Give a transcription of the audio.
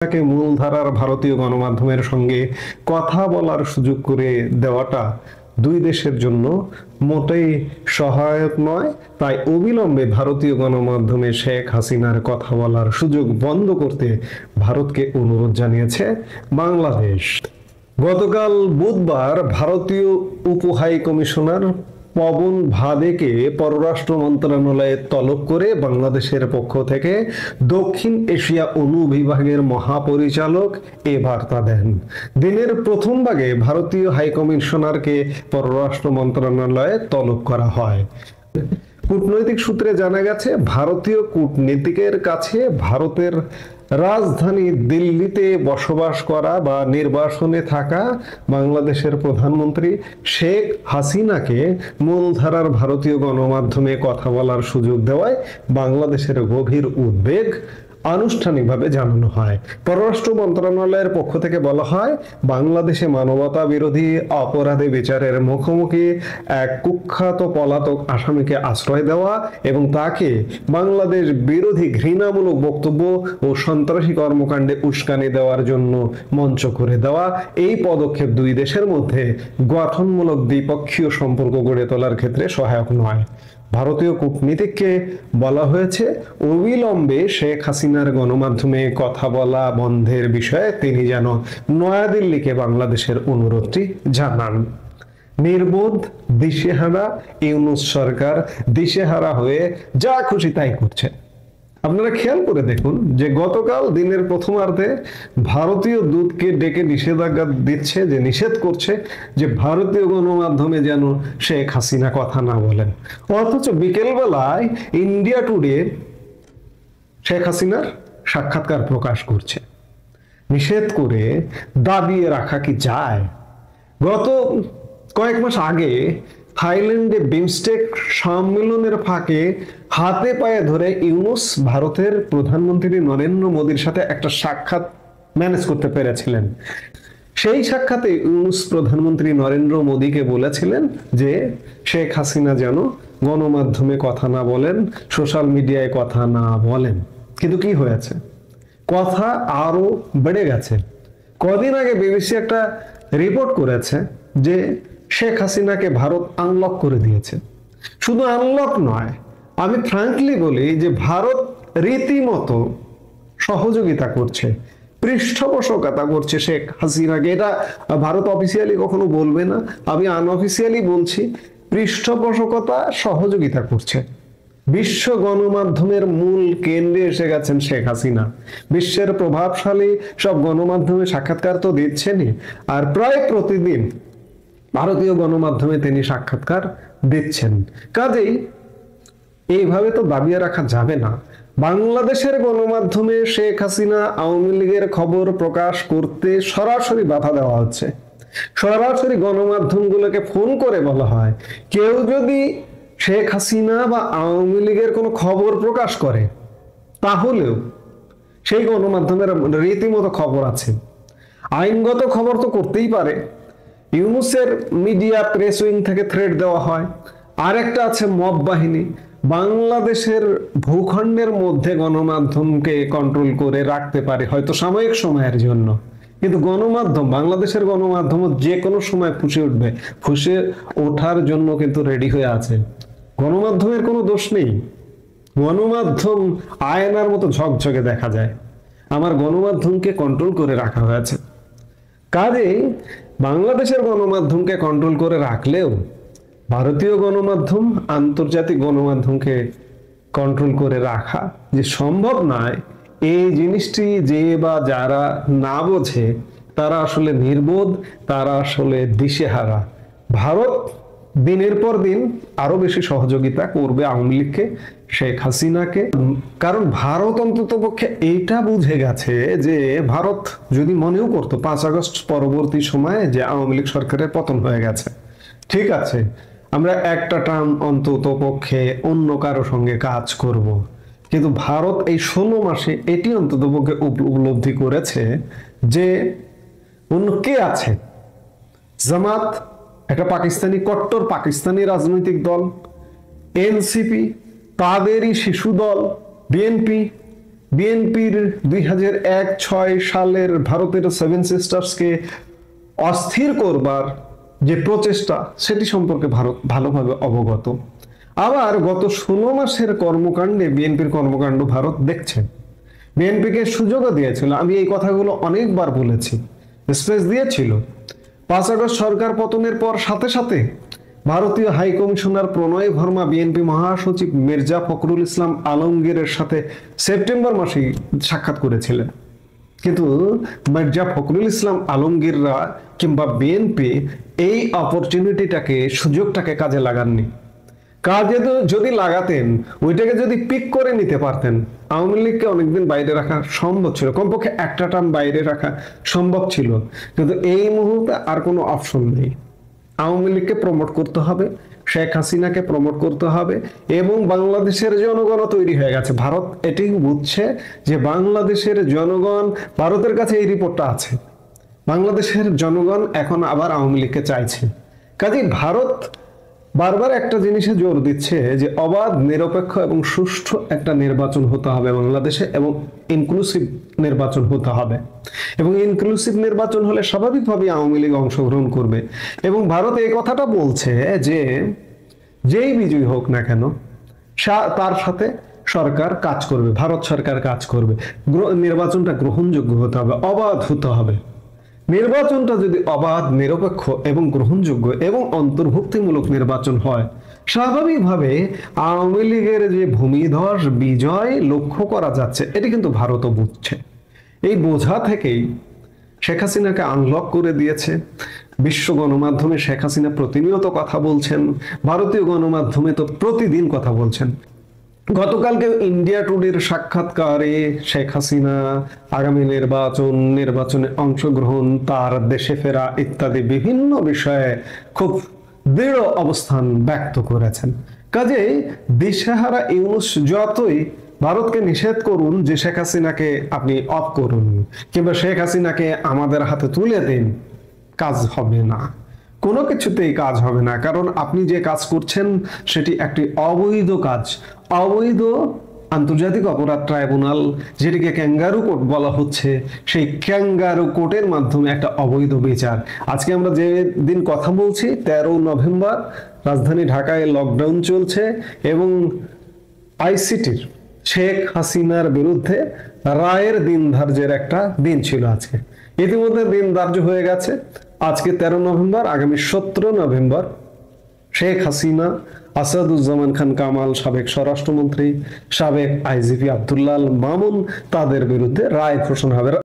তাকে মূলধারার ভারতীয় গণমাধ্যমের সঙ্গে কথা বলার সুযোগ করে দেওয়াটা দুই দেশের জন্য মোটেই সহায়ক নয়। তাই অবিলম্বে ভারতীয় গণমাধ্যমে শেখ হাসিনার কথা বলার সুযোগ বন্ধ করতে ভারতকে অনুরোধ জানিয়েছে বাংলাদেশ। গতকাল বুধবার ভারতীয় উপ হাই কমিশনার পবন ভাদেকে পররাষ্ট্র মন্ত্রণালয়ে তলব করে বাংলাদেশের পক্ষ থেকে দক্ষিণ এশিয়া অনুবিভাগের মহাপরিচালক এ বার্তা দেন। দিনের প্রথম ভাগে ভারতীয় হাই কমিশনারকে পররাষ্ট্র মন্ত্রণালয়ে তলব করা হয়। কূটনৈতিক সূত্রে জানা গেছে, ভারতীয় কূটনীতিকের কাছে ভারতের রাজধানী দিল্লিতে বসবাস করা বা নির্বাসনে থাকা বাংলাদেশের প্রধানমন্ত্রী শেখ হাসিনাকে মূলধারার ভারতীয় গণমাধ্যমে কথা বলার সুযোগ দেওয়ায় বাংলাদেশের গভীর উদ্বেগ আনুষ্ঠানিকভাবে জানানো হয়। পররাষ্ট্র মন্ত্রণালয়ের পক্ষ থেকে বলা হয়, বাংলাদেশে মানবতা বিরোধী অপরাধে বিচারের মুখোমুখি এক কুখ্যাত পলাতক আসামিকে আশ্রয় দেওয়া এবং তাকে বাংলাদেশ বিরোধী ঘৃণামূলক বক্তব্য ও সন্ত্রাসী কর্মকাণ্ডে উস্কানি দেওয়ার জন্য মঞ্চ করে দেওয়া, এই পদক্ষেপ দুই দেশের মধ্যে গঠনমূলক দ্বিপক্ষীয় সম্পর্ক গড়ে তোলার ক্ষেত্রে সহায়ক নয়। ভারতীয় কূটনীতিককে বলা হয়েছে, অবিলম্বে শেখ হাসিনার গণমাধ্যমে কথা বলা বন্ধের বিষয়ে তিনি যেন নয়াদিল্লিকে বাংলাদেশের অনুরোধটি জানান। নির্বোধ, দিশেহারা ইউনূস সরকার দিশেহারা হয়ে যা খুশি তাই করছে। আপনারা খেয়াল করে দেখুন যে গতকাল দিনের প্রথমার্ধে ভারতীয় দূতকে ডেকে নিষেধাজ্ঞা দিচ্ছে, যে নিষেধ করছে যে ভারতীয় গণমাধ্যমে যেন শেখ হাসিনা কথা না বলেন, অথচ বিকেলবেলায় ইন্ডিয়া টুডে শেখ হাসিনার সাক্ষাৎকার প্রকাশ করছে। নিষেধ করে দাবিয়ে রাখা কি যায়? গত কয়েক মাস আগে থাইল্যান্ডে বিমস্টেক সম্মেলনের ফাঁকে হাতে পায়ে ধরে ইউনূস ভারতের প্রধানমন্ত্রী নরেন্দ্র মোদীর সাথে একটা সাক্ষাৎ ম্যানেজ করতে পেরেছিলেন। সেই সাক্ষাতে ইউনূস প্রধানমন্ত্রী নরেন্দ্র মোদীকে বলেছিলেন যে শেখ হাসিনা যেন গণমাধ্যমে কথা না বলেন, সোশ্যাল মিডিয়ায় কথা না বলেন। কিন্তু কি হয়েছে? কথা আরো বেড়ে গেছে। কদিন আগে বিবিসি একটা রিপোর্ট করেছে যে শেখ হাসিনাকে ভারত আনলক করে দিয়েছে। শুধু আনলক নয়, আমি ফ্র্যাঙ্কলি বলি যে ভারত রীতিমতো সহযোগিতা করছে, পৃষ্ঠপোষকতা করছে শেখ হাসিনাকে। এটা ভারত অফিসিয়ালি কখনো বলবে না, আমি আনঅফিসিয়ালি বলছি, পৃষ্ঠপোষকতা সহযোগিতা করছে। বিশ্ব গণমাধ্যমের মূল কেন্দ্রে এসে গেছেন শেখ হাসিনা। বিশ্বের প্রভাবশালী সব গণমাধ্যমে সাক্ষাৎকার তো দিচ্ছেনই, আর প্রায় প্রতিদিন ভারতীয় গণমাধ্যমে তিনি সাক্ষাৎকার দিচ্ছেন। কাজেই এইভাবে তো দাবিয়ে রাখা যাবে না। বাংলাদেশের গণমাধ্যমে শেখ হাসিনা আওয়ামী লীগের খবর প্রকাশ করতে সরাসরি বাধা দেওয়া হচ্ছে। সরাসরি গণমাধ্যমগুলোকে ফোন করে বলা হয়, কেউ যদি শেখ হাসিনা বা আওয়ামী লীগের কোনো খবর প্রকাশ করে তাহলেও সেই গণমাধ্যমের রীতিমতো খবর আছে। আইনগত খবর তো করতেই পারে। ইউনূসের মিডিয়া প্রেস উইং থেকে থ্রেট দেওয়া হয়। আরেকটা আছে মব বাহিনী। বাংলাদেশের ভূখণ্ডের মধ্যে গণমাধ্যমকে কন্ট্রোল করে রাখতে পারে হয়তো সাময়িক সময়ের জন্য, কিন্তু গণমাধ্যম, বাংলাদেশের গণমাধ্যম যে কোনো সময় ফুঁসে উঠবে। ফুঁসে ওঠার জন্য কিন্তু রেডি হয়ে আছে। গণমাধ্যমের কোনো দোষ নেই। গণমাধ্যম আয়নার মতো ঝকঝকে দেখা যায়। আমার গণমাধ্যমকে কন্ট্রোল করে রাখা হয়েছে। কাজেই বাংলাদেশের গণমাধ্যমকে কন্ট্রোল করে রাখলেও ভারতীয় গণমাধ্যম, আন্তর্জাতিক গণমাধ্যমকে কন্ট্রোল করে রাখা যে সম্ভব নয়, এই জিনিসটি যে বা যারা না বোঝে তারা আসলে নির্বোধ, তারা আসলে দিশেহারা। ভারত দিনের পর দিন আরো বেশি সহযোগিতা করবে আওয়ামী লীগকে, শেখ হাসিনাকে। কারণ ভারত অন্তত পক্ষে এইটা বুঝে গেছে যে ভারত যদি মনেও করতো 5 আগস্ট পরবর্তী সময়ে যে আওয়ামী লীগ সরকারের পতন হয়ে গেছে, ঠিক আছে, আমরা একটা টার্ম অন্তত পক্ষে অন্য কারো সঙ্গে কাজ করব, কিন্তু ভারত এই 16 মাসে এটি অন্তত পক্ষে উপলব্ধি করেছে যে অন্য কে আছে। জামাত একটা পাকিস্তানি, কট্টর পাকিস্তানি রাজনৈতিক দল, এনসিপি তাদেরই শিশু দল, বিএনপি বিএনপির 2001-06 সালের ভারতের সেভেন সিস্টার্সকে অস্থির করবার যে প্রচেষ্টা, সেটি সম্পর্কে ভারত ভালোভাবে অবগত। আবার গত 16 মাসের কর্মকাণ্ডে বিএনপির কর্মকাণ্ড ভারত দেখছে। বিএনপিকে সুযোগও দিয়েছিল, আমি এই কথাগুলো অনেকবার বলেছি, স্পেস দিয়েছিল। 5 আগস্ট সরকার পতনের পর সাথে সাথে ভারতীয় হাই কমিশনার প্রণয় ভার্মা বিএনপি মহাসচিব মির্জা ফখরুল ইসলাম আলমগীরের সাথে সেপ্টেম্বর মাসে সাক্ষাৎ করেছিলেন। কিন্তু মির্জা ফখরুল ইসলাম আলমগীররা কিংবা বিএনপি এই অপরচুনিটিটাকে, সুযোগটাকে কাজে লাগাননি। কাজে যদি লাগাতেন, ওইটাকে যদি পিক করে নিতে পারতেন, আওয়ামী লীগকে অনেকদিন বাইরে রাখা সম্ভব ছিল, কমপক্ষে একটা টার্ম বাইরে রাখা সম্ভব ছিল। কিন্তু এই মুহূর্তে আর কোনো অপশন নেই। আওয়ামী লীগকে প্রমোট করতে হবে, শেখ হাসিনাকে প্রমোট করতে হবে, এবং বাংলাদেশের জনগণও তৈরি হয়ে গেছে। ভারত এটি বুঝছে যে বাংলাদেশের জনগণ, ভারতের কাছে এই রিপোর্টটা আছে, বাংলাদেশের জনগণ এখন আবার আওয়ামী লীগকে চাইছে। কাজেই ভারত বারবার একটা জিনিসে জোর দিচ্ছে যে অবাধ, নিরপেক্ষ এবং সুষ্ঠু একটা নির্বাচন হতে হবে বাংলাদেশে, এবং ইনক্লুসিভ নির্বাচন হতে হবে। এবং ইনক্লুসিভ নির্বাচন হলে স্বাভাবিকভাবে আওয়ামী লীগ অংশগ্রহণ করবে। এবং ভারত এই কথাটা বলছে যে যেই বিজয়ী হোক না কেন, তার সাথে সরকার কাজ করবে, ভারত সরকার কাজ করবে। নির্বাচনটা গ্রহণযোগ্য হতে হবে, অবাধ হতে হবে। নির্বাচনটা যদি অবাধ, নিরপেক্ষ এবং গ্রহণযোগ্য এবং অন্তর্ভুক্তিমূলক নির্বাচন হয়, স্বাভাবিকভাবে আওয়ামী লীগের যে ভূমিধস বিজয় লক্ষ্য করা যাচ্ছে, এটি কিন্তু ভারতও বুঝছে। এই বোঝা থেকেই শেখ হাসিনাকে আনলক করে দিয়েছে। বিশ্ব গণমাধ্যমে শেখ হাসিনা প্রতিনিয়ত কথা বলছেন, ভারতীয় গণমাধ্যমে তো প্রতিদিন কথা বলছেন। গতকালকে ইন্ডিয়া টুডের সাক্ষাৎকারে শেখ হাসিনা আগামী নির্বাচনে অংশগ্রহণ, তার দেশে ফেরা ইত্যাদি বিভিন্ন বিষয়ে খুব দৃঢ় অবস্থান ব্যক্ত করেছেন। কাজেই দিশেহারা ইউনূস যতই ভারতকে নিষেধ করুন যে শেখ হাসিনাকে আপনি অফ করুন কিংবা শেখ হাসিনাকে আমাদের হাতে তুলে দিন, কাজ হবে না, কোনো কিছুতেই কাজ হবে না। কারণ আপনি যে কাজ করছেন সেটি একটি অবৈধ কাজ। অবৈধ আন্তর্জাতিক অপরাধ ট্রাইব্যুনাল, যেটিকে ক্যাঙ্গারু কোর্ট বলা হচ্ছে, সেই ক্যাঙ্গারু কোর্টের মাধ্যমে একটা অবৈধ বিচার। আজকে আমরা যে দিন কথা বলছি, 13 নভেম্বর রাজধানী ঢাকায় লকডাউন চলছে এবং আইসিটির শেখ হাসিনার বিরুদ্ধে রায়ের দিন ধার্যের একটা দিন ছিল আজকে। ইতিমধ্যে দিন ধার্য হয়ে গেছে। আজকে 13 নভেম্বর, আগামী 17 নভেম্বর শেখ হাসিনা, আসাদুজ্জামান খান কামাল, সাবেক স্বরাষ্ট্রমন্ত্রী, সাবেক আইজিপি আব্দুল্লাহ আল মামুন, তাদের বিরুদ্ধে রায় ঘোষণা হবে।